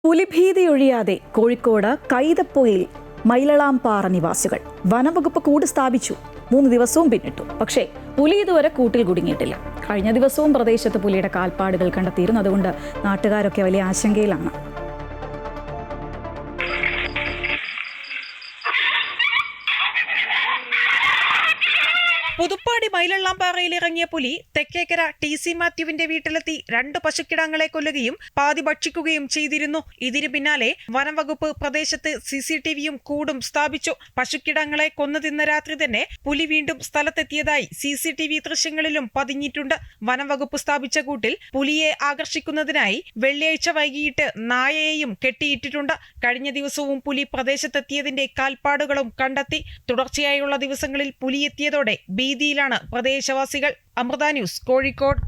പുലിഭീതിയൊഴിയാതെ കോഴിക്കോട് കൈതപ്പൊയിൽ മൈലളാംപാറ നിവാസികൾ വനംവകുപ്പ് കൂട് സ്ഥാപിച്ചു. 3 ദിവസവും പിന്നിട്ടു. പക്ഷേ പുലി ഇതുവരെ കൂട്ടിൽ കുടുങ്ങിയിട്ടില്ല. കഴിഞ്ഞ ദിവസവും പ്രദേശത്ത് പുലിയുടെ കാൽപ്പാടുകൾ കണ്ടെത്തിയിരുന്നു. അതുകൊണ്ട് നാട്ടുകാരൊക്കെ വലിയ ആശങ്കയിലാണ്. പുതുപ്പാടി മൈലള്ളാംപാറയിൽ ഇറങ്ങിയ പുലി തെക്കേക്കര TC മാത്യുവിന്റെ വീട്ടിലെത്തി 2 പശുക്കിടാങ്ങളെ കൊല്ലുകയും പാതി ഭക്ഷിക്കുകയും ചെയ്തിരുന്നു. ഇതിനു പിന്നാലെ വനംവകുപ്പ് പ്രദേശത്ത് CCTVയും കൂടും സ്ഥാപിച്ചു. പശുക്കിടങ്ങളെ കൊന്നു തിന്ന രാത്രി തന്നെ പുലി വീണ്ടും സ്ഥലത്തെത്തിയതായി CCTV ദൃശ്യങ്ങളിലും പതിഞ്ഞിട്ടുണ്ട്. വനംവകുപ്പ് സ്ഥാപിച്ച കൂട്ടിൽ പുലിയെ ആകർഷിക്കുന്നതിനായി വെള്ളിയാഴ്ച വൈകിട്ട് നായയെയും കെട്ടിയിട്ടിട്ടുണ്ട്. കഴിഞ്ഞ ദിവസവും പുലി പ്രദേശത്തെത്തിയതിന്റെ കാൽപ്പാടുകളും കണ്ടെത്തി. തുടർച്ചയായുള്ള ദിവസങ്ങളിൽ പുലിയെത്തിയതോടെ ഭീതിയിലാണ് പ്രദേശവാസികൾ. അമൃത ന്യൂസ്, കോഴിക്കോട്.